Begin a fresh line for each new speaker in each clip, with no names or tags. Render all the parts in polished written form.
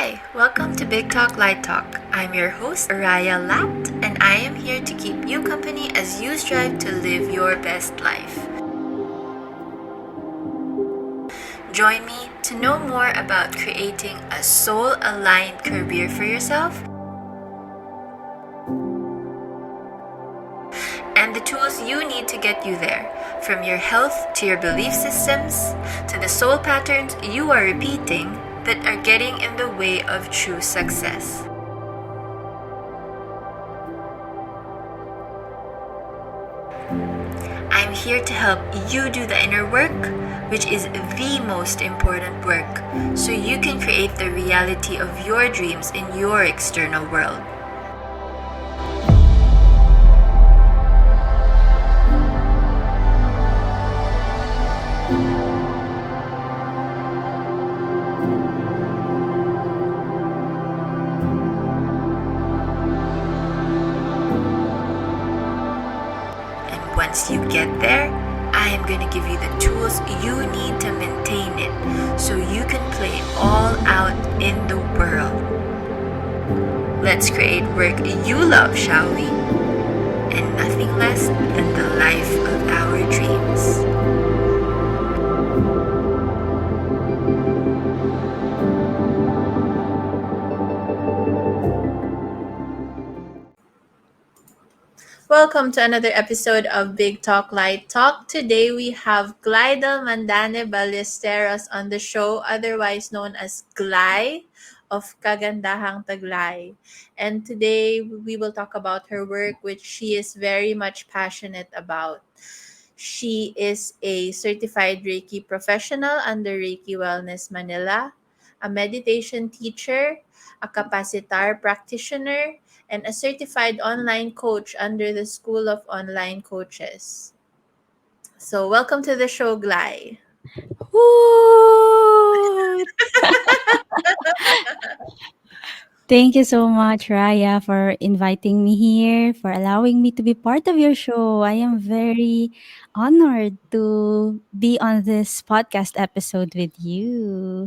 Hi, welcome to Big Talk Light Talk. I'm your host, Araya Lat, and I am here to keep you company as you strive to live your best life. Join me to know more about creating a soul aligned career for yourself and the tools you need to get you there, from your health to your belief systems to the soul patterns you are repeating that are getting in the way of true success. I'm here to help you do the inner work, which is the most important work, so you can create the reality of your dreams in your external world. And once you get there, I am going to give you the tools you need to maintain it so you can play all out in the world. Let's create work you love, shall we? And nothing less than the life of our dreams. Welcome to another episode of Big Talk Light Talk. Today we have Glidel Mandane Ballesteros on the show, otherwise known as Glay of Kagandahang Taglay. And today we will talk about her work, which she is very much passionate about. She is a certified Reiki professional under Reiki Wellness Manila, a meditation teacher, a capacitar practitioner, and a certified online coach under the School of Online Coaches. So, welcome to the show, Glay.
Woo! Thank you so much, Raya, for inviting me here, for allowing me to be part of your show. I am very honored to be on this podcast episode with you.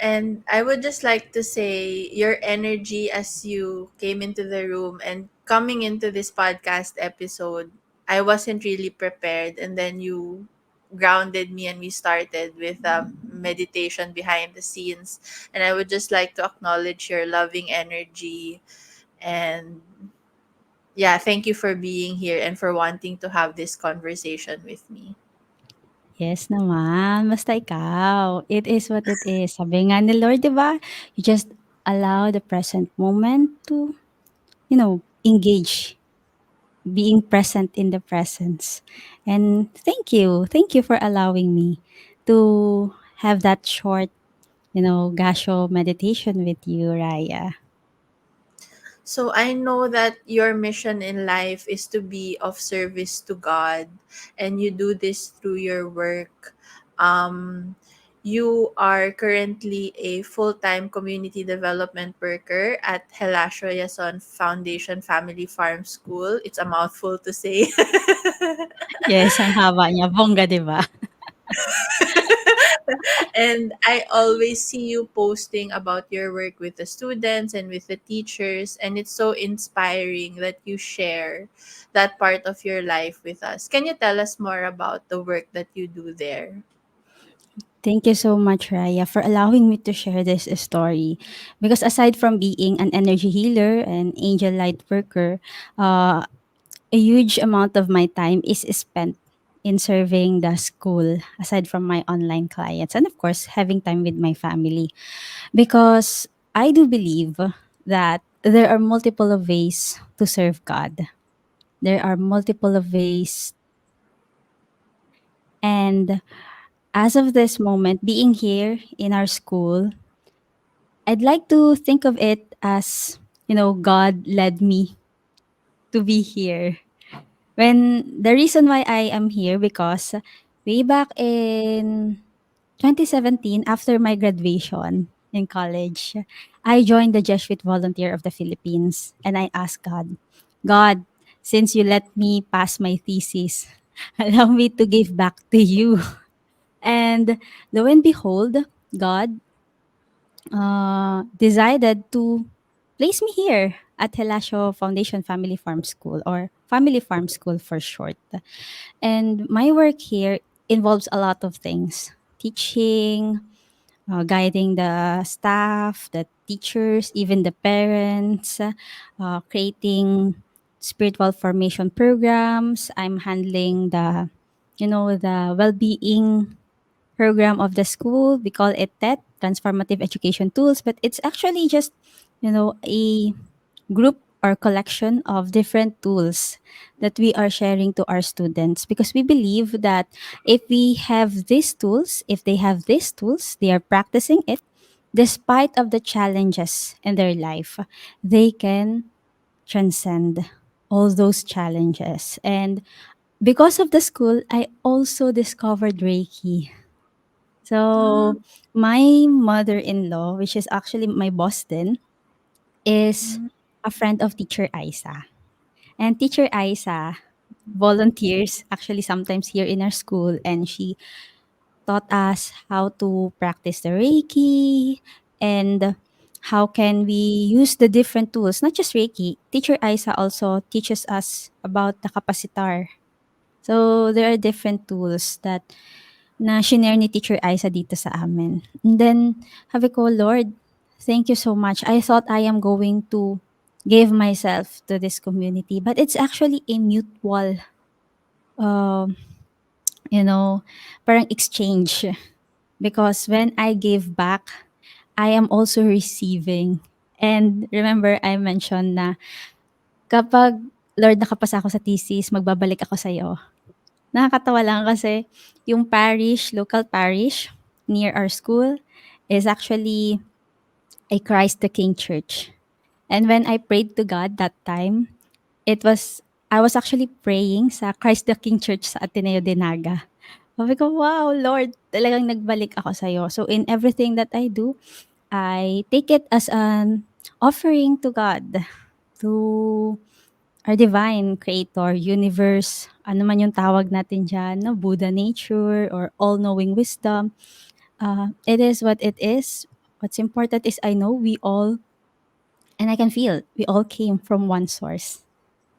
And I would just like to say your energy as you came into the room and coming into this podcast episode, I wasn't really prepared. And then you grounded me and we started with meditation behind the scenes. And I would just like to acknowledge your loving energy. And yeah, thank you for being here and for wanting to have this conversation with me.
Yes naman, basta ikaw. It is what it is. Sabi nga ni Lord, di ba? You just allow the present moment to, engage, being present in the presence. And thank you. Thank you for allowing me to have that short, gasho meditation with you, Raya.
So I know that your mission in life is to be of service to God, and you do this through your work. Um, you are currently a full-time community development worker at Helasio Yason Foundation Family Farm School. It's a mouthful to say.
Yes, ang haba niya. Bongga, di ba?
And I always see you posting about your work with the students and with the teachers, and it's so inspiring that you share that part of your life with us. Can you tell us more about the work that you do there?
Thank you so much, Raya, for allowing me to share this story. Because aside from being an energy healer and angel light worker, a huge amount of my time is spent in serving the school aside from my online clients and of course having time with my family because I do believe that there are multiple of ways to serve God. There are multiple of ways, and as of this moment being here in our school, I'd like to think of it as, God led me to be here. When the reason why I am here because way back in 2017, after my graduation in college, I joined the Jesuit Volunteer of the Philippines and I asked God, God, since you let me pass my thesis, allow me to give back to you. And lo and behold, God decided to place me here at Helasio Foundation Family Farm School, or Family Farm School for short. And my work here involves a lot of things: teaching, guiding the staff, the teachers, even the parents, creating spiritual formation programs. I'm handling the well-being program of the school. We call it TET, Transformative Education Tools, but it's actually just, a group or collection of different tools that we are sharing to our students, because we believe that if we have these tools, if they have these tools, they are practicing it despite of the challenges in their life, they can transcend all those challenges. And because of the school, I also discovered Reiki. So
Mm,
my mother-in-law, which is actually my boss then, is
mm,
a friend of teacher Isa. And teacher Isa volunteers actually sometimes here in our school, and she taught us how to practice the Reiki, and how can we use the different tools, not just Reiki. Teacher Isa also teaches us about the capacitar. So there are different tools that na shinare ni Teacher Isa dito sa amin. And then sabi ko, "Lord, thank you so much. I thought I am going to give myself to this community, but it's actually a mutual, um, you know, parang exchange, because when I give back, I am also receiving." And remember I mentioned na kapag, "Lord, nakapasa ako sa thesis, magbabalik ako sa'yo." Nakakatawa lang kasi yung parish, local parish near our school is actually a Christ the King church. And when I prayed to God that time, I was actually praying sa Christ the King church sa Ateneo de Naga. Sabi ko, "Wow, Lord, talagang nagbalik ako sa'yo." So in everything that I do, I take it as an offering to God, to our divine creator, universe, ano man yung tawag natin diyan, no, Buddha nature or all-knowing wisdom. It is what it is. What's important is I know we all, and I can feel we all came from one source.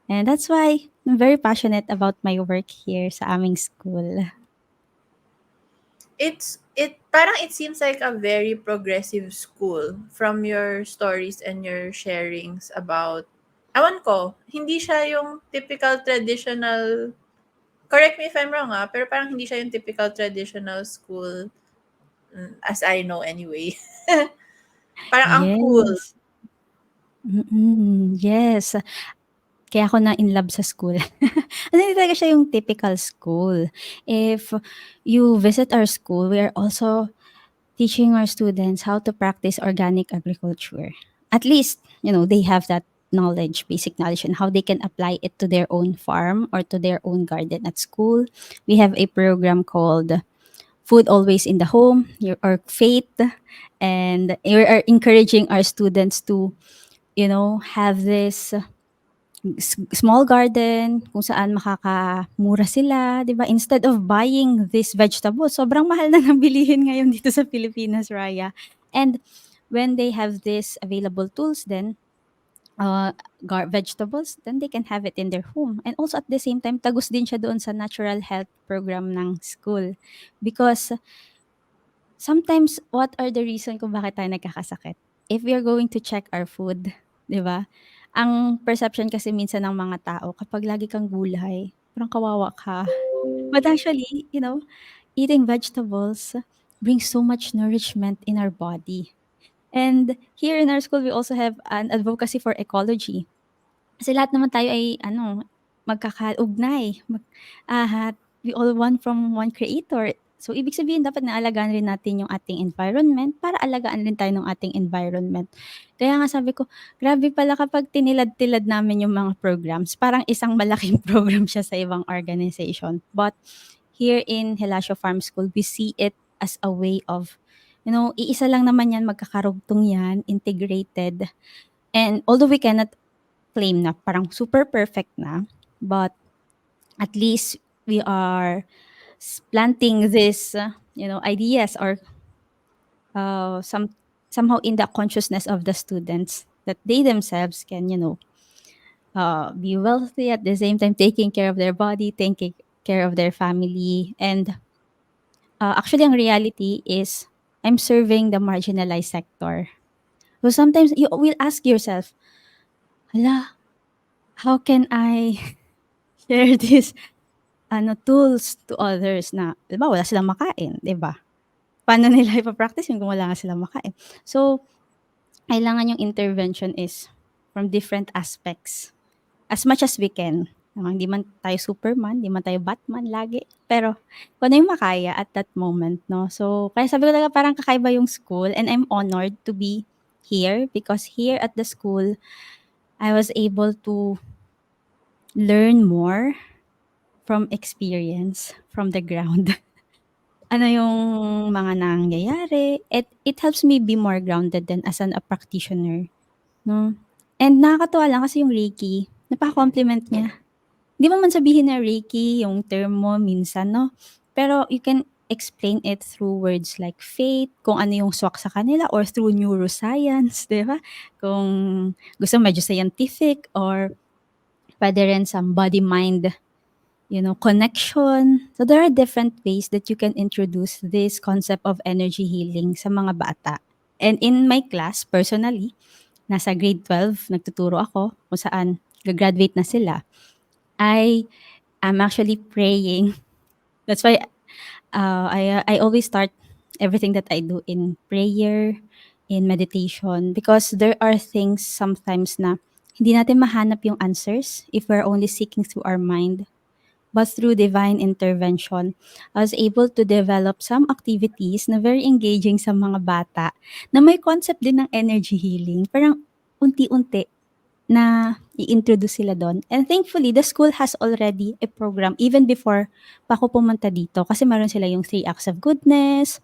And that's why I'm very passionate about my work here sa aming school.
it parang it seems like a very progressive school from your stories and your sharings about ewan ko, hindi siya yung typical traditional, correct me if I'm wrong pero parang hindi siya yung typical traditional school, as I know anyway. Parang ang cool.
Yes. Yes. Kaya ako na in love sa school. Kasi hindi talaga siya yung typical school. If you visit our school, we are also teaching our students how to practice organic agriculture. At least, they have that knowledge, basic knowledge, and how they can apply it to their own farm or to their own garden at school. We have a program called Food Always in the Home, or Faith, and we are encouraging our students to, have this small garden kung saan makakamura sila, 'di ba? Instead of buying this vegetable, sobrang mahal na ng bilihin ngayon dito sa Pilipinas, Raya. And when they have this available tools then, vegetables, then they can have it in their home. And also at the same time, tagus din siya doon sa natural health program ng school. Because sometimes, what are the reason kung bakit tayo nagkakasakit? If we are going to check our food, 'di ba? Ang perception kasi minsan ng mga tao kapag lagi kang gulay, parang kawawa ka. But actually, eating vegetables brings so much nourishment in our body. And here in our school, we also have an advocacy for ecology. Kasi lahat naman tayo ay ano, magkakaugnay, we all one from one creator. So ibig sabihin dapat naalagaan rin natin yung ating environment para alagaan rin tayo ng ating environment. Kaya nga sabi ko, grabe pala kapag tinilad-tilad namin yung mga programs, parang isang malaking program siya sa ibang organization. But here in Helasio Farm School, we see it as a way of, iisa lang naman yan, magkakarugtong yan, integrated. And although we cannot claim na parang super perfect na, but at least we are planting this, ideas, or some. somehow in the consciousness of the students that they themselves can, be wealthy at the same time taking care of their body, taking care of their family. And actually, ang reality is I'm serving the marginalized sector. So sometimes you will ask yourself, hala, how can I share this tools to others na, di ba, wala silang makain, di ba? Paano nila ipa-practice yun kung wala nga silang makain? So, kailangan yung intervention is from different aspects. As much as we can. Hindi man tayo Superman, hindi man tayo Batman lagi. Pero, kung ano yung makaya at that moment, no? So, kaya sabi ko talaga parang kakaiba yung school and I'm honored to be here because here at the school, I was able to learn more from experience, from the ground. Ano yung mga nangyayari. It helps me be more grounded than as a practitioner, no? And nakakatuwa lang kasi yung Reiki, napaka-compliment niya. Di mo man sabihin na Reiki yung term mo minsan, no? Pero you can explain it through words like faith, kung ano yung swak sa kanila, or through neuroscience, di ba? Kung gusto medyo scientific, or pwede rin some body-mind, connection. So there are different ways that you can introduce this concept of energy healing sa mga bata. And in my class, personally, nasa grade 12, nagtuturo ako kung saan gagraduate na sila. I am actually praying. That's why I always start everything that I do in prayer, in meditation, because there are things sometimes na hindi natin mahanap yung answers if we're only seeking through our mind. But through divine intervention, I was able to develop some activities na very engaging sa mga bata na may concept din ng energy healing. Parang unti-unti na i-introduce sila do'n. And thankfully, the school has already a program even before pa ako pumunta dito kasi meron sila yung 3 acts of goodness.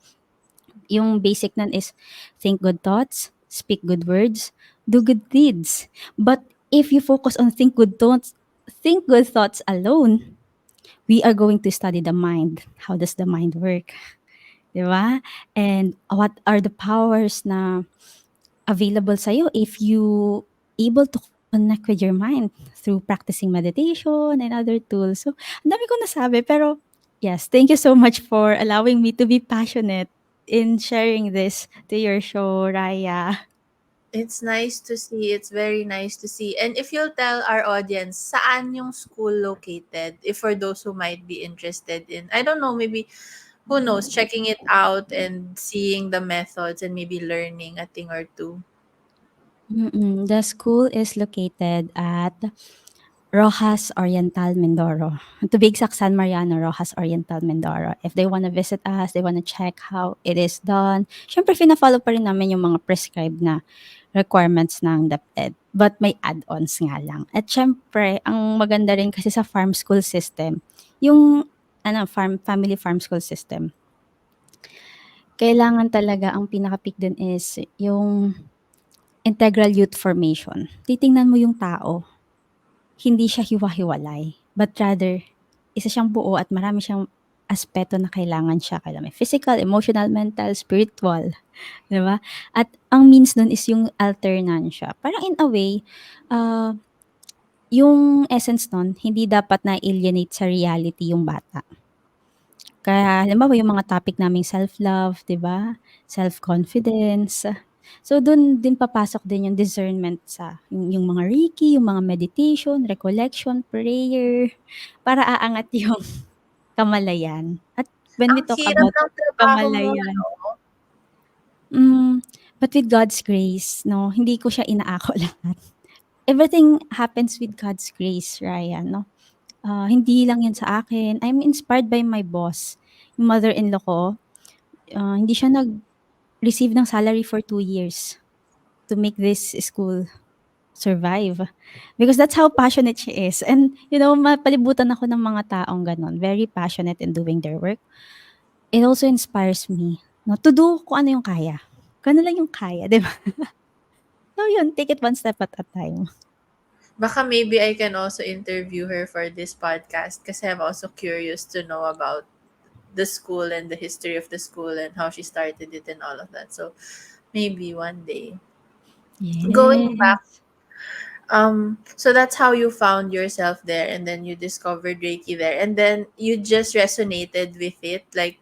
Yung basic nun is think good thoughts, speak good words, do good deeds. But if you focus on think good thoughts alone, we are going to study the mind. How does the mind work? 'Di ba? And what are the powers na available sa'yo if you able to connect with your mind through practicing meditation and other tools. So, ang dami kong nasabi pero yes, thank you so much for allowing me to be passionate in sharing this to your show, Raya.
It's nice to see. It's very nice to see. And if you'll tell our audience, saan yung school located? If for those who might be interested in, I don't know, maybe, who knows, checking it out and seeing the methods and maybe learning a thing or two.
The school is located at Rojas Oriental, Mindoro. To be exact, San Mariano, Rojas Oriental, Mindoro. If they want to visit us, they want to check how it is done. Siyempre, fina-follow pa rin namin yung mga prescribed na requirements ng DepEd. But may add-ons nga lang. At siyempre, ang maganda rin kasi sa farm school system, yung family farm school system, kailangan talaga ang pinaka-peak din is yung integral youth formation. Titingnan mo yung tao, hindi siya hiwa-hiwalay, but rather isa siyang buo at marami siyang aspeto na kailangan siya. Kailangan may physical, emotional, mental, spiritual, 'di ba? At ang means nun is yung alternansya. Parang in a way, ah, yung essence nun hindi dapat na-alienate sa reality yung bata. Kaya halimbawa yung mga topic naming self-love, 'di ba? Self-confidence. So dun din papasok din yung discernment sa yung mga Reiki, yung mga meditation, recollection, prayer, para aangat yung kamalayan. At when
Ang
we talk
hirap
about
ng trabaho mo,
kamalayan,
ano?
but with God's grace, no, hindi ko siya inaako lahat. Everything happens with God's grace, Ryan, no? Hindi lang 'yun sa akin. I'm inspired by my boss. Yung mother-in-law ko, hindi siya nag-receive ng salary for 2 years to make this school survive. Because that's how passionate she is. And, mapalibutan ako ng mga taong gano'n, very passionate in doing their work. It also inspires me, no, to do kung ano yung kaya. Kung ano lang yung kaya, 'di ba? So yun, take it one step at a time.
Baka maybe I can also interview her for this podcast kasi I'm also curious to know about the school and the history of the school and how she started it and all of that. So Maybe one day. Going back,
Yes.
so that's how you found yourself there, and then you discovered Reiki there, and then you just resonated with it, like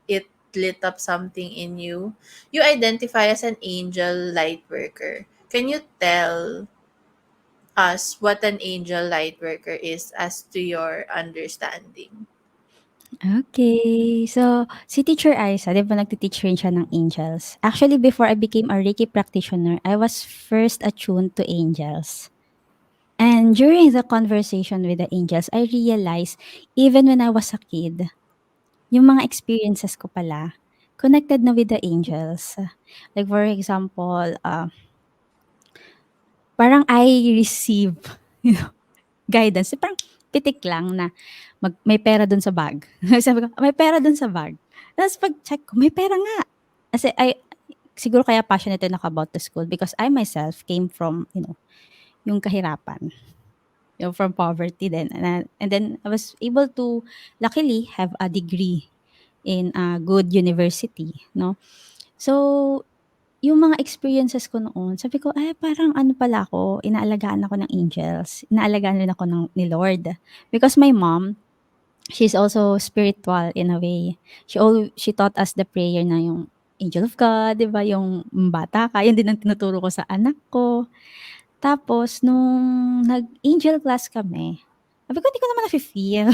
it lit up something in you. You identify as an angel light worker. Can you tell us what an angel light worker is as to your understanding?
Okay. So, si Teacher Aiza, 'di ba nagte-teach rin siya ng angels. Actually, before I became a Reiki practitioner, I was first attuned to angels. And during the conversation with the angels, I realized even when I was a kid, yung mga experiences ko pala connected na with the angels. Like for example, parang I receive, you know, guidance. Parang pitik lang na may pera dun sa bag. Sabi ko, may pera dun sa bag. Tapos pag-check ko, may pera nga. Kasi siguro kaya passionate din ako about the school because I myself came from, yung kahirapan. From poverty then. And then I was able to luckily have a degree in a good university, no? So, yung mga experiences ko noon, sabi ko, ay parang ano pala ako, inaalagaan ako ng angels. Inaalagaan rin ako ni Lord. Because my mom, she's also spiritual in a way. She taught us the prayer na yung angel of God, 'di ba? Yung bata ka, yun din ang tinuturo ko sa anak ko. Tapos nung nag-angel class kami, sabi ko, "Hindi ko naman nafe-feel."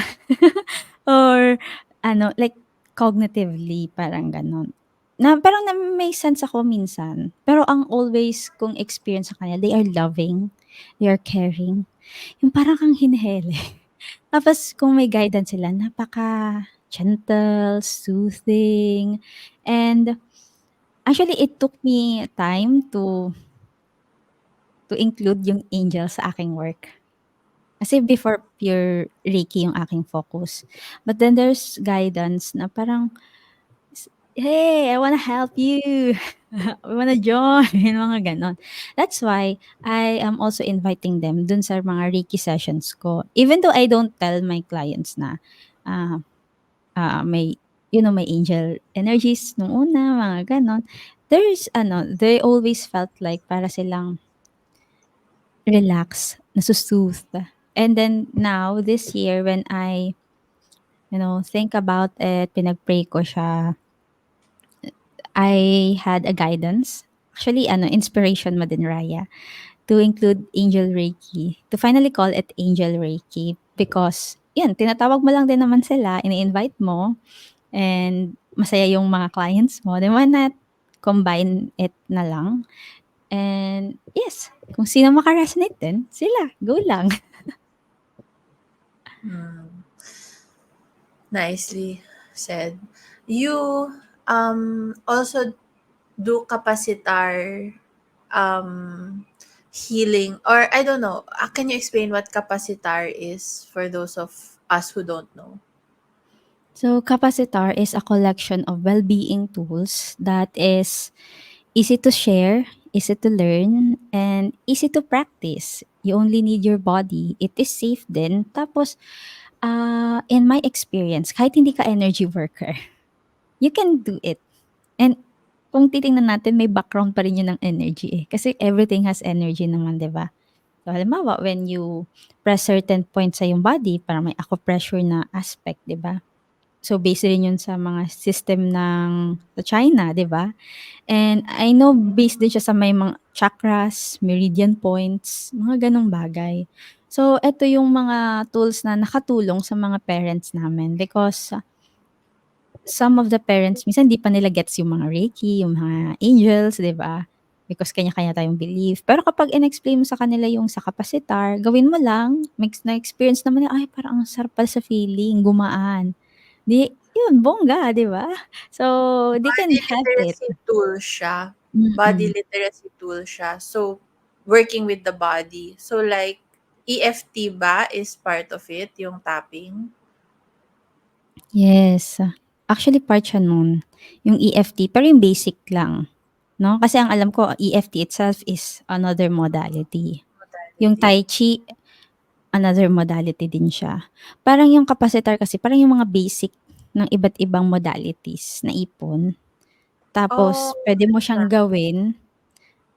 Or ano, like cognitively, parang gano'n. Parang may sense ako minsan, pero ang always kong experience sa kanila, they are loving, they are caring, yung parang kang hinihele. Tapos kung may guidance sila, napaka-gentle, soothing, and actually it took me time to include yung angel sa aking work. Kasi before pure Reiki yung aking focus. But then there's guidance na parang, "Hey, I wanna help you. I wanna join." Mga gano'n. That's why I am also inviting them dun sa mga Reiki sessions ko. Even though I don't tell my clients na, ah, may may angel energies nung una, mga gano'n. They always felt like para silang relax, naso-soothe. And then now, this year when I, think about it, pinag-pray ko siya, I had a guidance. Actually, inspiration mo din, Raya, to include Angel Reiki. To finally call it Angel Reiki because, yan, tinatawag mo lang din naman sila, ini-invite mo, and masaya yung mga clients mo. Then why not combine it na lang? And yes, kung sino maka-resonate din, sila, go lang.
Hmm. Nicely said. You also do capacitar healing, or I don't know. Can you explain what capacitar is for those of us who don't know?
So, Capacitar is a collection of well-being tools that is easy to share, easy to learn, and easy to practice. You only need your body. It is safe din. Tapos, in my experience, kahit hindi ka energy worker, you can do it. And kung titingnan natin, may background pa rin yun ng energy eh. Kasi everything has energy naman, di ba? So, halimbawa, when you press certain points sa yung body, parang may acupressure na aspect, di ba? So, base rin yun sa mga system sa China, 'di ba? And I know based din siya sa may mga chakras, meridian points, mga gano'ng bagay. So, eto yung mga tools na nakatulong sa mga parents namin because some of the parents minsan di pa nila gets yung mga Reiki, yung mga angels, 'di ba? Because kanya-kanya tayong belief. Pero kapag in-explain mo sa kanila yung sa kapasitar, gawin mo lang, na-experience naman nila, "Ay, parang ang sarap pala sa feeling, gumaan." 'Di yun, bongga, 'di ba? So, they can
Body
have it.
literacy tool siya. Body
Mm.
literacy tool siya. So, working with the body. So, like, EFT ba is part of it, yung tapping?
Yes. Actually part siya nun, yung EFT, pero yung basic lang, 'no? Kasi ang alam ko EFT itself is another modality. Yung
Modality.
Tai Chi, another modality din siya. Parang yung capacitor kasi parang yung mga basic ng iba't ibang modalities na ipon.
Oh,
Tapos puwede mo
that's
siyang
nice.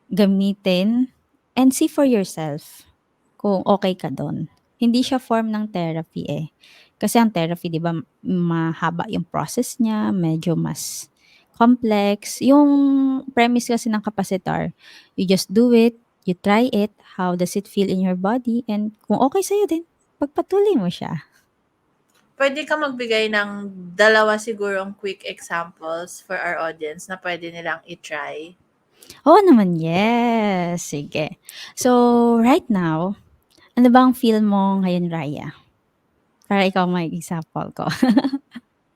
gamitin, and see for yourself kung okey ka dun. Hindi siya form ng therapy, eh. Kasi ang therapy 'di ba mahaba yung process niya, medyo mas complex. Yung premise kasi ng kapasitar, you just do it, you try it, how does it feel in your body, and kung okey sa'yo din, pagpatuloy mo siya.
Puwede ka magbigay ng dalawa sigurong quick examples for our audience na puwede nilang i-try?
Oo naman, yes, sige. So, right now, ano bang feel mo ngayon, Raya? Para ikaw mag-example ko.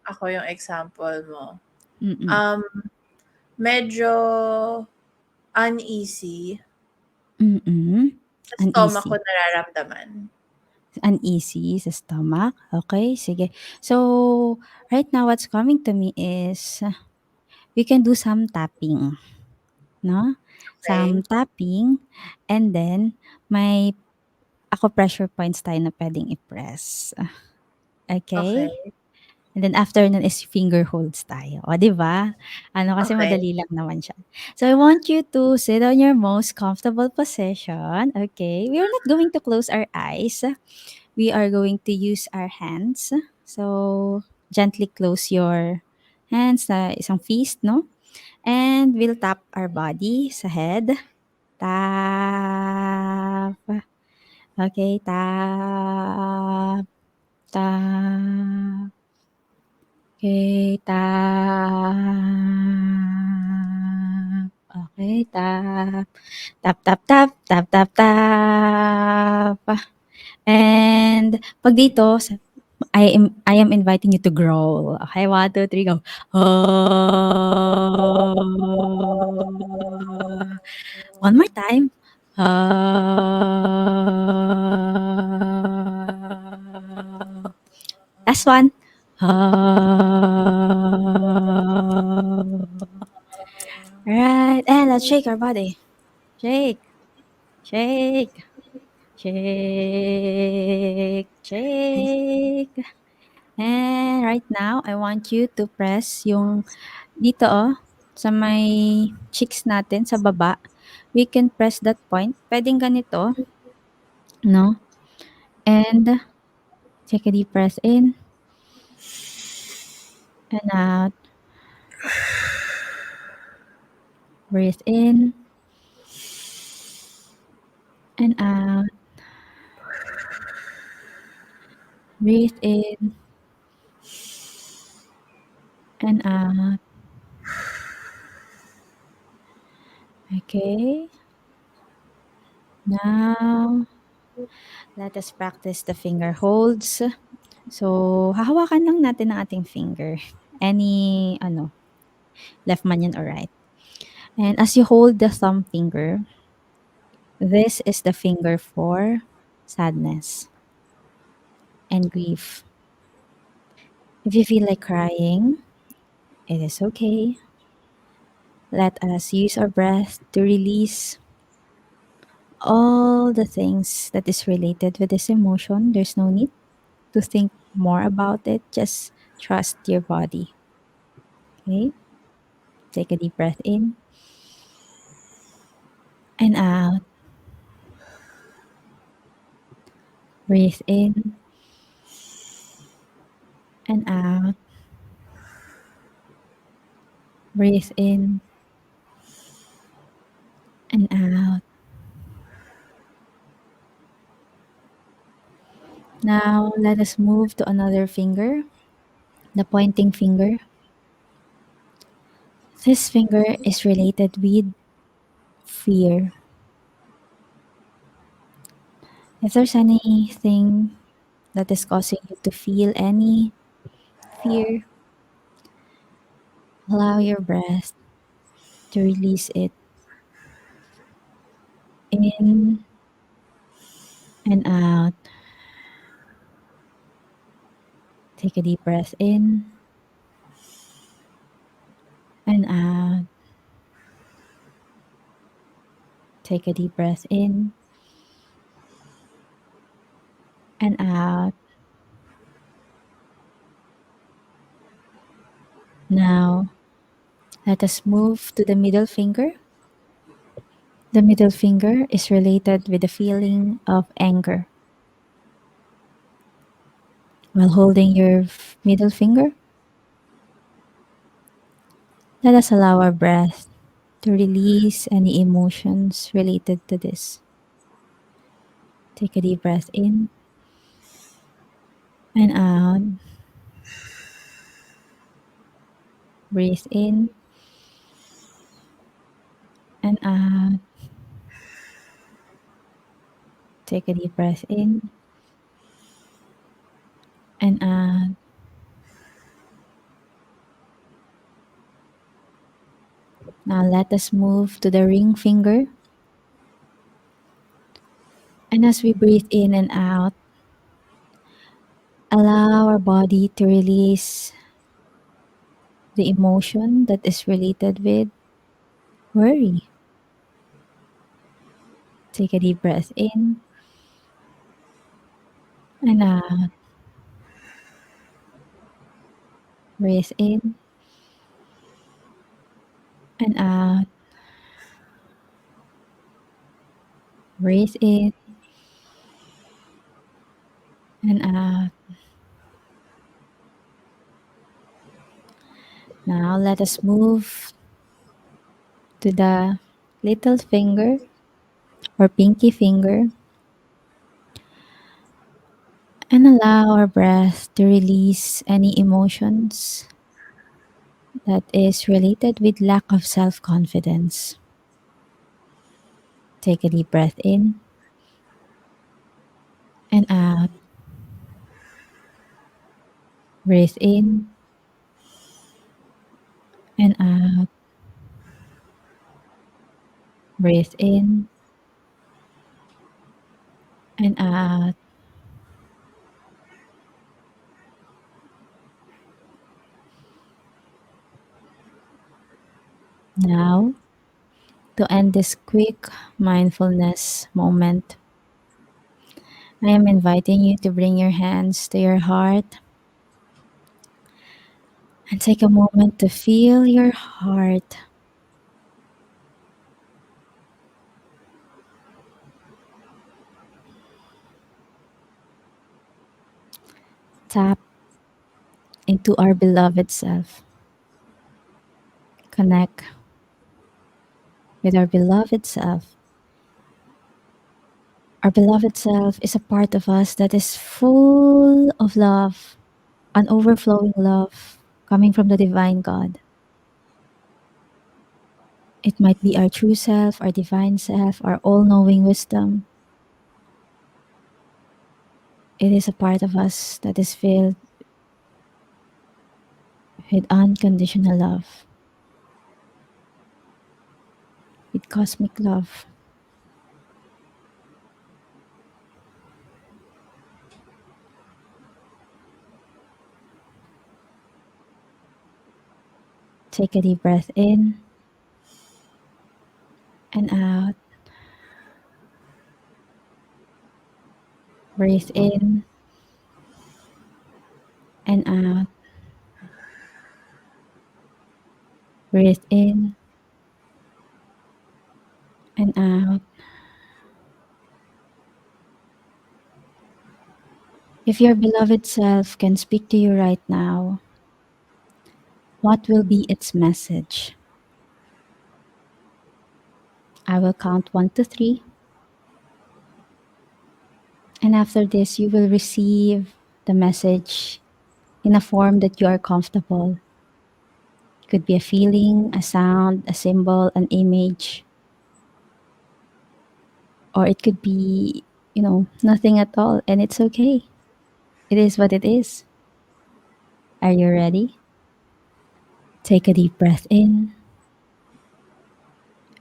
Ako yung example mo.
Mm,
Um, medyo uneasy,
mm.
sa stomach ko
Uneasy.
nararamdaman.
Uneasy sa stomach, okey, sige. So, right now what's coming to me is we can do some tapping, 'no?
Okay?
Some tapping, and then may acupressure points tayo na puwedeng i-press,
Okay.
okey? And then after nun is finger holds tayo, oh, 'di ba? Ano kasi
Okay.
madali lang naman siya. So, I want you to sit on your most comfortable position, okay? We are not going to close our eyes. We are going to use our hands. So, gently close your hands sa isang fist, 'no? And we'll tap our body sa head. Tap. Okay, tap, tap. Okay, tap. Okay, tap. Tap, tap, tap, tap, tap, tap. And 'pag dito sa I am inviting you to growl. Okay, 1, 2, 3, go. Ah. One more time. Ah. Last one. Ah. Right, and let's shake our body. Shake, shake, shake, shake. And right now, I want you to press yung dito, oh, sa may cheeks natin sa baba. We can press that point. Puwedeng ganito, 'no? And take a deep breath in and out. Breathe in and out. Breathe in and out. Okay. Now, let us practice the finger holds. So, hahawakan lang natin ang ating finger. Any ano, left man yan or right. And as you hold the thumb finger, this is the finger for sadness and grief. If you feel like crying, it is okay. Let us use our breath to release all the things that is related with this emotion. There's no need to think more about it. Just trust your body. Okay? Take a deep breath in and out. Breathe in and out. Breathe in and out. Now, let us move to another finger, the pointing finger. This finger is related with fear. If there's anything that is causing you to feel any fear, allow your breath to release it in and out. Take a deep breath in and out. Take a deep breath in and out. Now, Let us move to the middle finger. The middle finger is related with the feeling of anger. While holding your middle finger, let us allow our breath to release any emotions related to this. Take a deep breath in and out. Breathe in and out. Take a deep breath in and out. Now let us move to the ring finger. And as we breathe in and out, allow our body to release the emotion that is related with worry. Take a deep breath in and out. Breathe in and out. Breathe in and out. Now let us move to the little finger or pinky finger and allow our breath to release any emotions that is related with lack of self confidence. Take a deep breath in and out. Breathe in and out. Breathe in and out. Now, to end this quick mindfulness moment, I am inviting you to bring your hands to your heart and take a moment to feel your heart. Tap into our beloved self. Connect with our beloved self. Our beloved self is a part of us that is full of love, an overflowing love coming from the divine God. It might be our true self, our divine self, our all knowing wisdom. It is a part of us that is filled with unconditional love, with cosmic love. Take a deep breath in and out. Breathe in and out. Breathe in and out. If your beloved self can speak to you right now, what will be its message? I will count 1 to 3, and after this, you will receive the message in a form that you are comfortable. It could be a feeling, a sound, a symbol, an image, or it could be, nothing at all, and it's okay. It is what it is. Are you ready? Take a deep breath in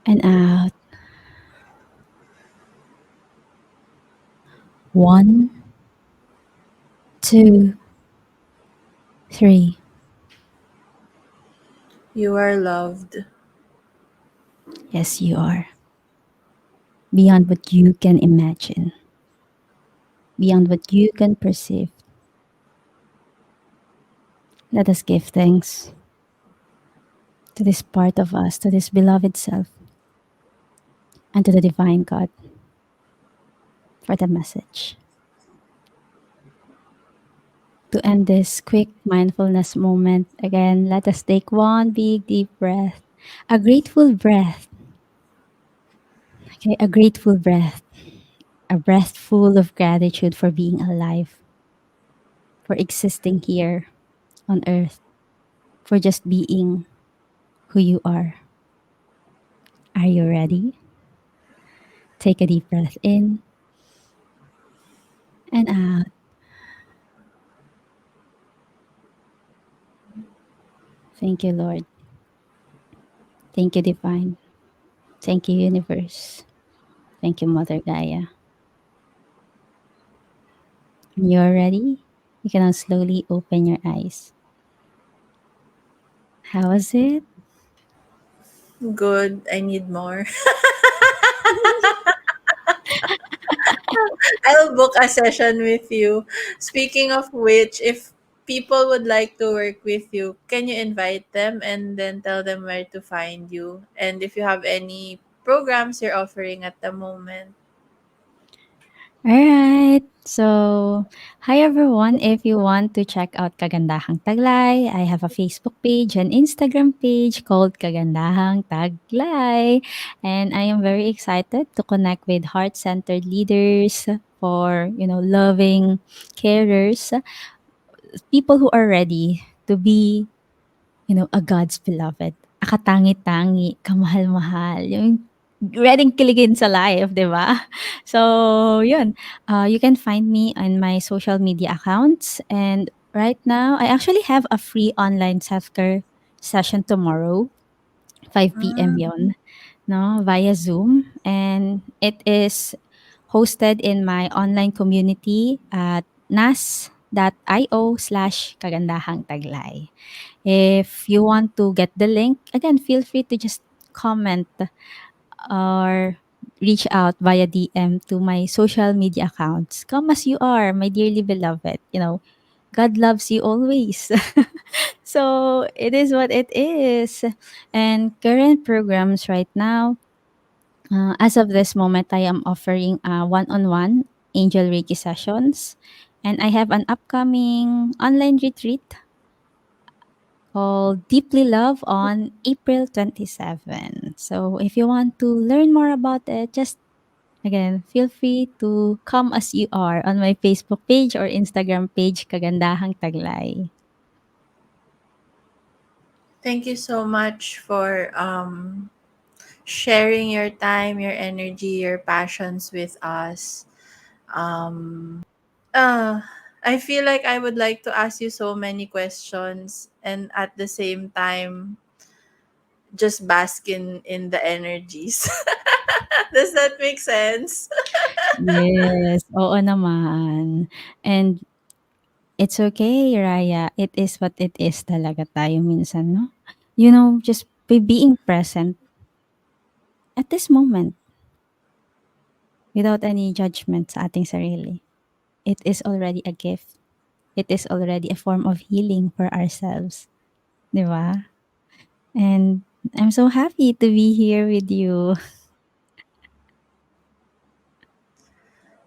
and out. 1, 2, 3.
You are loved.
Yes, you are. Beyond what you can imagine, beyond what you can perceive. Let us give thanks. to this part of us, to this beloved self, and to the divine God for the message. To end this quick mindfulness moment, again, let us take one big deep breath. A grateful breath. Okay, a grateful breath. A breath full of gratitude for being alive, for existing here on earth, for just being who you are. Are you ready? Take a deep breath in and out. Thank you, Lord. Thank you, Divine. Thank you, Universe. Thank you, Mother Gaia. When you're ready, you can now slowly open your eyes. How was it?
Good. I need more. I'll book a session with you. Speaking of which, if people would like to work with you, can you invite them and then tell them where to find you? And if you have any programs you're offering at the moment.
All right. So, hi everyone. If you want to check out Kagandahang Taglay, I have a Facebook page and Instagram page called Kagandahang Taglay. And I am very excited to connect with heart-centered leaders for, loving carers, people who are ready to be a God's beloved. Akatangi-tangi, kamahal-mahal, yung ready kiligin sa life, 'di ba? So, yun. You can find me on my social media accounts. And right now, I actually have a free online self-care session tomorrow, 5 p.m.
Mm.
yon, no, via Zoom. And it is hosted in my online community at nas.io/kagandahang taglay. If you want to get the link, again, feel free to just comment or reach out via DM to my social media accounts. Come as you are, my dearly beloved. God loves you always. So it is what it is. And current programs right now, as of this moment, I am offering one on one angel Reiki sessions. And I have an upcoming online retreat called Deeply Love on April 27. So if you want to learn more about it, just again, feel free to come as you are on my Facebook page or Instagram page, Kagandahang Taglay.
Thank you so much for sharing your time, your energy, your passions with us. Um, uh, I feel like I would like to ask you so many questions and at the same time just bask in the energies. Does that make sense?
Yes, oo naman. And it's okay, Raya. It is what it is talaga tayo minsan, no? Just by being present at this moment without any judgment sa ating sarili. It is already a gift. It is already a form of healing for ourselves, 'di ba? And I'm so happy to be here with you.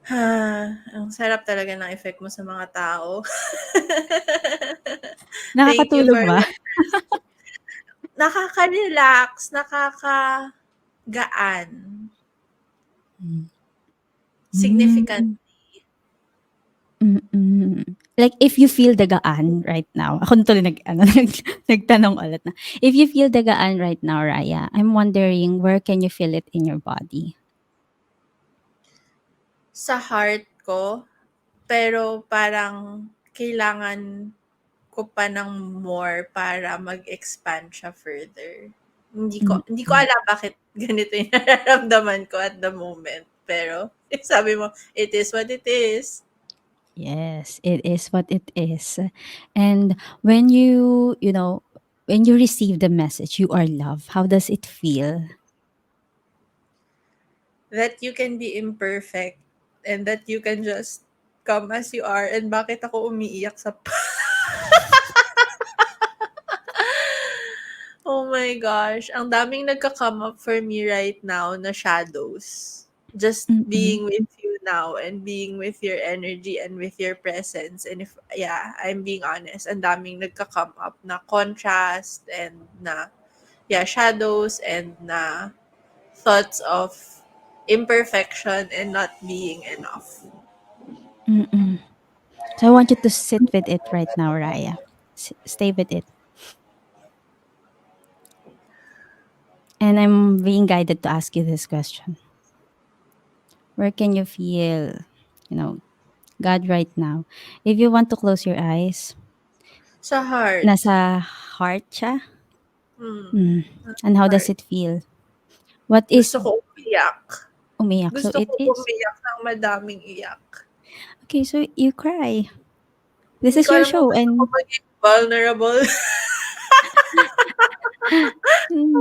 Ang sarap talaga ng effect mo sa mga tao. Thank you
Nakakatulog
for
ba?
that. Nakaka-relax, nakakagaan.
Hmm.
Significant.
Hmm, mm. Like if you feel the gaan right now, ako na tuloy nagtanong ulit na. If you feel the gaan right now, Raya, I'm wondering where can you feel it in your body?
Sa heart ko, pero parang kailangan ko pa ng more para mag-expand siya further. Hindi ko
Mm.
alam bakit ganito yung nararamdaman ko at the moment. Pero sabi mo, it is what it is.
Yes, it is what it is. And when when you receive the message, you are loved, how does it feel?
That you can be imperfect and that you can just come as you are. And bakit ako umiiyak sa... Oh Oh my gosh, ang daming nagka-come up for me right now na shadows. Just
Mm.
being with you now and being with your energy and with your presence. And if, yeah, I'm being honest, ang daming nagka-come up na contrast and na, yeah, shadows and na thoughts of imperfection and not being enough.
Mm. So I want you to sit with it right now, Raya. Stay with it. And I'm being guided to ask you this question. Where can you feel, you know, God right now? If you want to close your eyes,
Sa heart.
nasa heart siya.
Hmm.
Mm. And how does
Heart.
it feel? What
Gusto
is
ko umiyak.
umiyak? So
Gusto
it
ko
is.
umiyak ng madaming iyak.
Okay, so you cry. This
Hindi
is
ko
your
alam kung
show
gusto ko
and
maging vulnerable.
mm,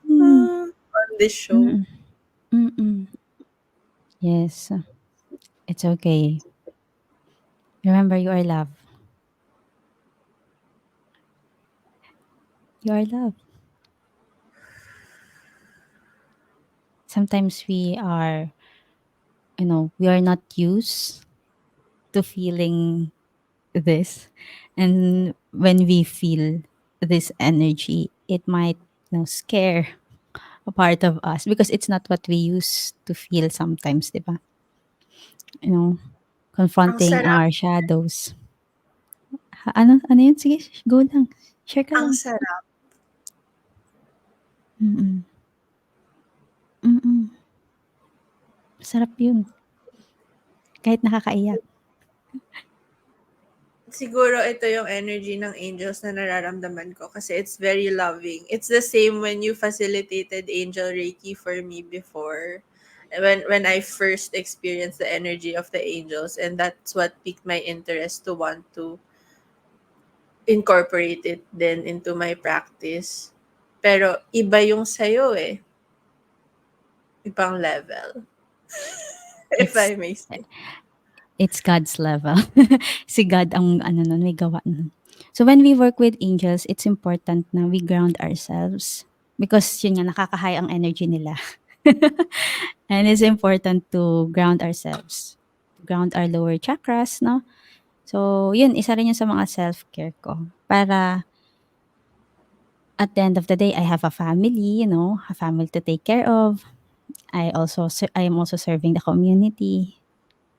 mm,
On this show.
mm, mm. Yes, it's okay. Remember, you are loved. You are loved. Sometimes we are not used to feeling this. And when we feel this energy, it might, scare a part of us because it's not what we used to feel sometimes, diba? You know,
Ang
confronting
sarap.
our shadows. Ano yun? Sige, go lang. Share ka
Ang
lang.
sarap.
Mm, mm. Masarap yun. Kahit nakakaiyak.
Siguro ito yung energy ng angels na nararamdaman ko kasi it's very loving. It's the same when you facilitated Angel Reiki for me before. When I first experienced the energy of the angels, and that's what piqued my interest to want to incorporate it then into my practice. Pero iba yung sayo eh. Ibang level. If
It's
I may say.
it's God's level. Si God ang nun, may gawa nun. So when we work with angels, it's important na we ground ourselves because yun nga nakaka-high ang energy nila. And it's important to ground ourselves. Ground our lower chakras, no? So, yun, isa rin yun sa mga self-care ko. Para at the end of the day, I have a family, a family to take care of. I am also serving the community.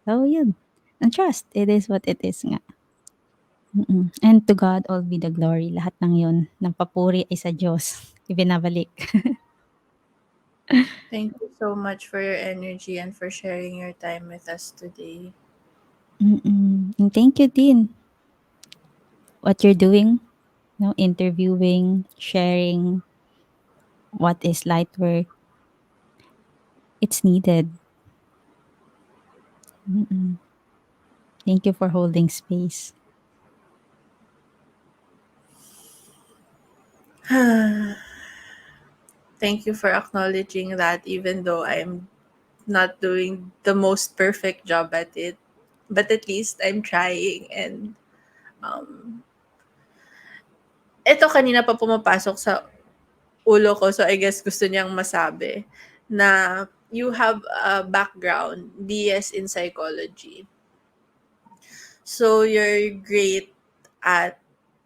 So, yun. And trust, it is what it is nga. Mm. And to God all be the glory. Lahat ng yun, ng papuri ay sa Diyos. Ibinabalik.
Thank you so much for your energy and for sharing your time with us today.
Mm. And thank you din. What you're doing, interviewing, sharing what is light work. It's needed. Mm. Thank you for holding space.
Thank you for acknowledging that even though I'm not doing the most perfect job at it. But at least I'm trying and um eto kanina pa pumapasok sa ulo ko so I guess gusto niyang masabi na you have a background BS in psychology. So you're great at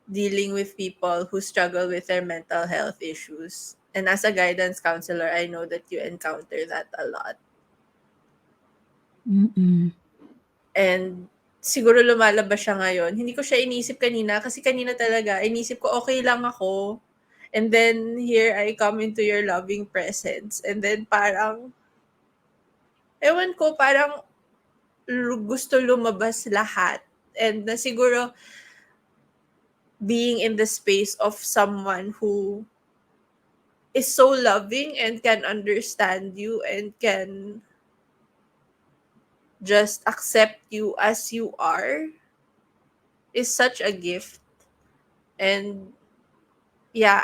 dealing with people who struggle with their mental health issues. And as a guidance counselor, I know that you encounter that a lot.
Mm.
And siguro lumalabas siya ngayon. Hindi ko siya inisip kanina kasi kanina talaga inisip ko okay lang ako. And then here I come into your loving presence. And then parang, ewan ko, parang gusto lumabas lahat. And na siguro being in the space of someone who is so loving and can understand you and can just accept you as you are is such a gift. And yeah,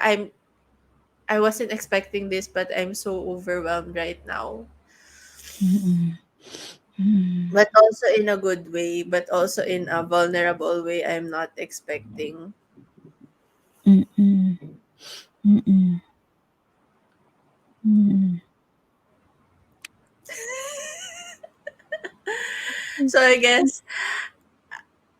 I wasn't expecting this, but I'm so overwhelmed right now.
Mm. Mm.
But also in a good way, but also in a vulnerable way I'm not expecting.
Mm. Mm. Mm.
So I guess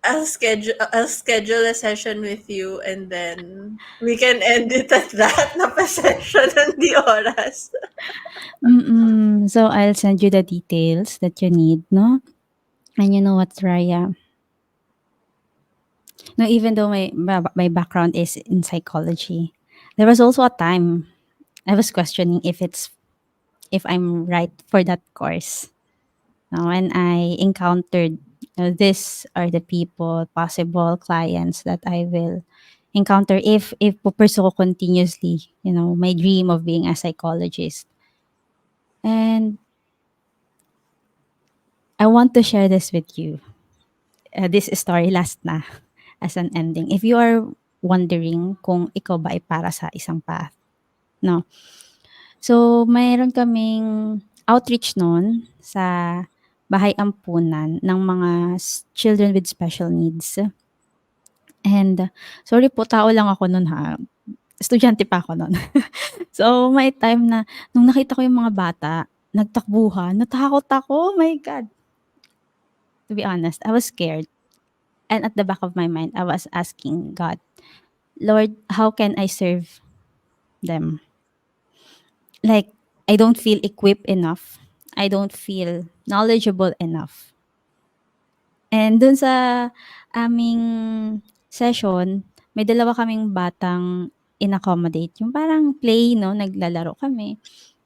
I'll schedule a session with you and then we can end it at that na pa session ng di oras.
So, I'll send you the details that you need, no? And you know what, Raya? No, even though my background is in psychology, there was also a time I was questioning if I'm right for that course. Now, when I encountered, these are the people, possible clients that I will encounter if pursue ko continuously, my dream of being a psychologist. And I want to share this with you. This story last na as an ending. If you are wondering kung ikaw ba ay para sa isang path, no? So, mayroon kaming outreach noon sa bahay ampunan ng mga children with special needs. And sorry po, tao lang ako no'n ha, estudyante pa ako no'n. So, may time na nung nakita ko yung mga bata nagtakbuhan, natakot ako, oh my God. To be honest, I was scared. And at the back of my mind, I was asking God, Lord, how can I serve them? Like, I don't feel equipped enough. I don't feel knowledgeable enough. And dun sa aming session, may dalawa kaming batang in-accommodate. Yung parang play, no? Naglalaro kami.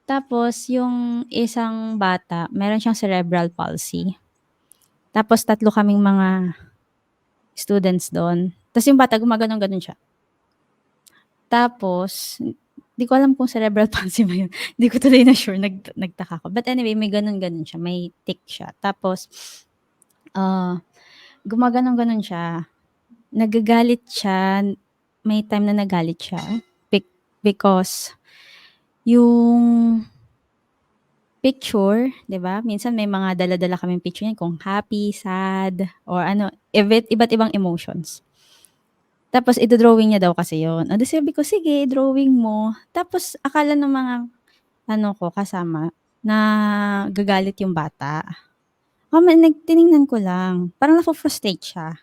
Tapos, yung isang bata, meron siyang cerebral palsy. Tapos, tatlo kaming mga students doon. Tapos, yung bata, gumaganon-ganon siya. Tapos, di ko alam kung cerebral palsy ba yun. Di ko tuloy na sure, nagtaka ko. But anyway, may ganon-ganon siya, may tick siya. Tapos, gumaganon-ganon siya. Nagagalit siya, may time na nagalit siya. Because, yung picture, 'di ba? Minsan may mga dala-dala kaming picture niyan kung happy, sad, or ano, iba't ibang emotions. Tapos ido-drawing niya daw kasi 'yun. O 'di sabi ko, "Sige, drawing mo." Tapos akala ng mga ano ko, kasama, nagagalit yung bata. Tiningnan ko lang, parang nafo-frustrate siya.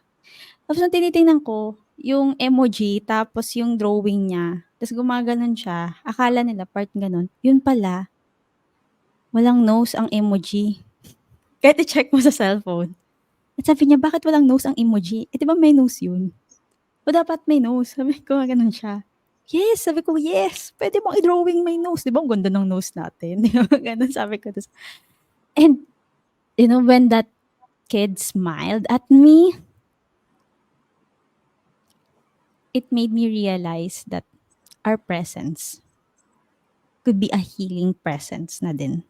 Tapos nung tinitingnan ko, yung emoji tapos yung drawing niya, ta's gumaganon siya, akala nila part gano'n, yun pala, walang nose ang emoji. Kahit i-check mo sa cellphone. At sabi niya, "Bakit walang nose ang emoji? Eh, 'di ba may nose yun? O dapat may nose?" Sabi ko, gano'n siya. "Yes," sabi ko, "Yes, puwede mong i-drawing may nose. 'Di ba ang ganda ng nose natin?" 'Di ba, gano'n sabi ko. And, when that kid smiled at me, it made me realize that our presence could be a healing presence na din,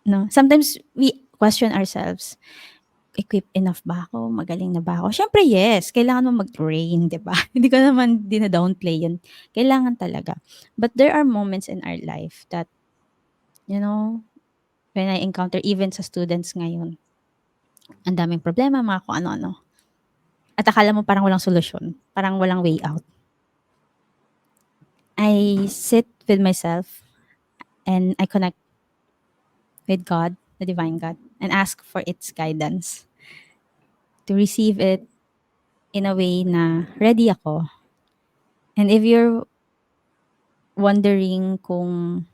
'no? Sometimes we question ourselves, equipped enough ba ako? Magaling na ba ako? Siyempre yes, kailangan mo mag-train, 'di ba? Hindi ko naman dina-downplay 'yun, kailangan talaga. But there are moments in our life that, you know, when I encounter even sa students ngayon, ang daming problema, mga kung ano-ano. At akala mo parang walang solusyon, parang walang way out. I sit with myself and I connect with God, the divine God, and ask for its guidance to receive it in a way na ready ako. And if you're wondering kung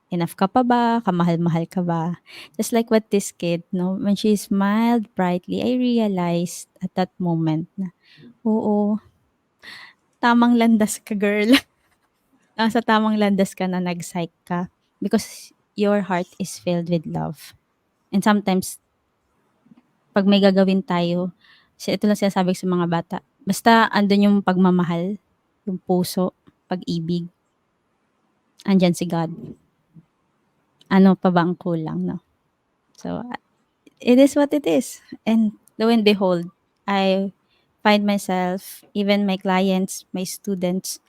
enough ka pa ba, kamahal-mahal ka ba, just like what this kid, no, when she smiled brightly, I realized at that moment na, oo, tamang landas ka, girl. Nasa tamang landas ka na nag-psych ka because your heart is filled with love. And sometimes, pag may gagawin tayo, ito lang sinasabi ko sa mga bata, basta andun yung pagmamahal, yung puso, pag-ibig, andyan si God. Ano pa ba ang kulang, no? So, it is what it is. And lo and behold, I find myself, even my clients, my students,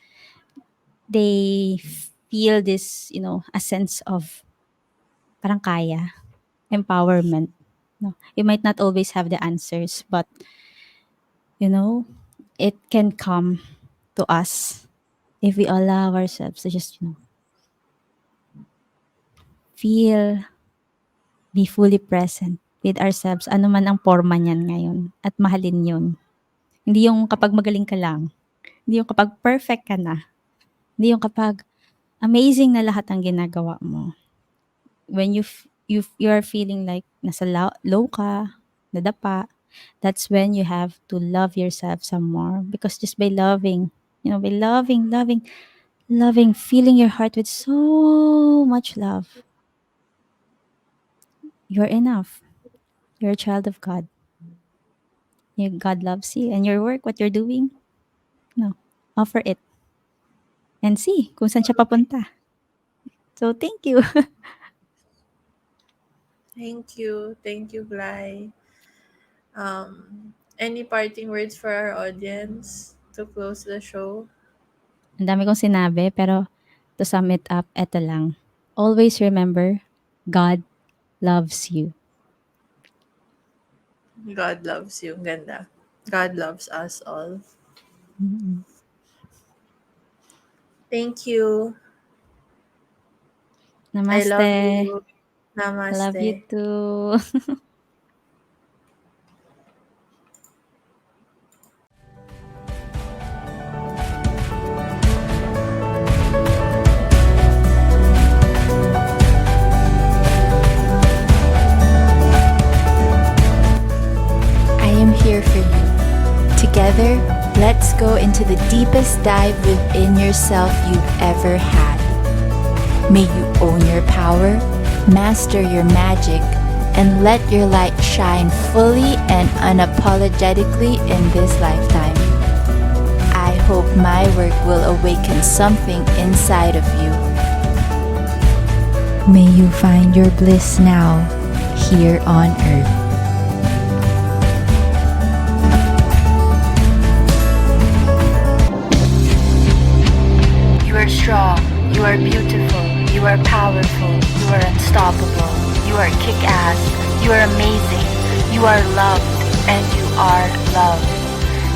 they feel this, a sense of parang kaya, empowerment. No? You might not always have the answers, but, it can come to us if we allow ourselves to just, feel, be fully present with ourselves, ano man ang forma niyan ngayon, at mahalin yun. Hindi yung kapag magaling ka lang, hindi yung kapag perfect ka na, hindi yung kapag amazing na lahat ang ginagawa mo. When you are feeling like nasa low ka, nadapa, that's when you have to love yourself some more, because just by loving, by loving, filling your heart with so much love, you're enough. You're a child of God. God loves you, and your work, what you're doing, offer it and see kung saan siya papunta. So thank you.
Thank you, Glay. Any parting words for our audience to close the show?
Ang dami kong sinabi, pero to sum it up, eto lang. Always remember, God loves you.
God loves you. Ganda. God loves us all.
Mm-mm.
Thank you. I
Namaste.
love you.
I love you
Namaste.
too.
I am here for you. Together, let's go into the deepest dive within yourself you've ever had. May you own your power, master your magic, and let your light shine fully and unapologetically in this lifetime. I hope my work will awaken something inside of you. May you find your bliss now, here on earth.
You are strong, you are beautiful, you are powerful, you are unstoppable, you are kick-ass, you are amazing, you are loved, and you are loved.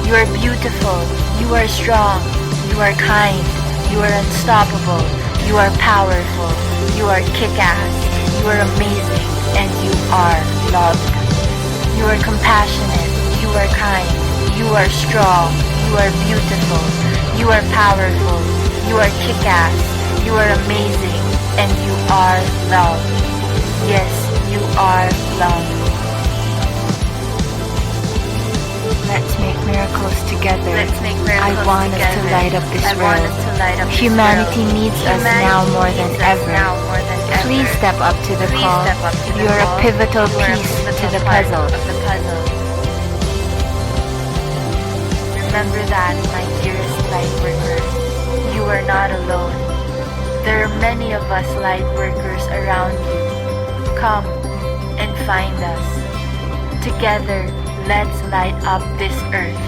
You are beautiful, you are strong, you are kind, you are unstoppable, you are powerful, you are kick-ass, you are amazing, and you are loved. You are compassionate, you are kind, you are strong, you are beautiful, you are powerful, you are kick-ass, you are amazing, and you are loved. Yes, you are loved. Let's make miracles together. I want us to light up this world. Humanity needs us now more than ever. Please step up to the call. You are a pivotal piece to the puzzle. Remember that, my dearest light worker. You are not alone. There are many of us light workers around you. Come and find us. Together, let's light up this earth.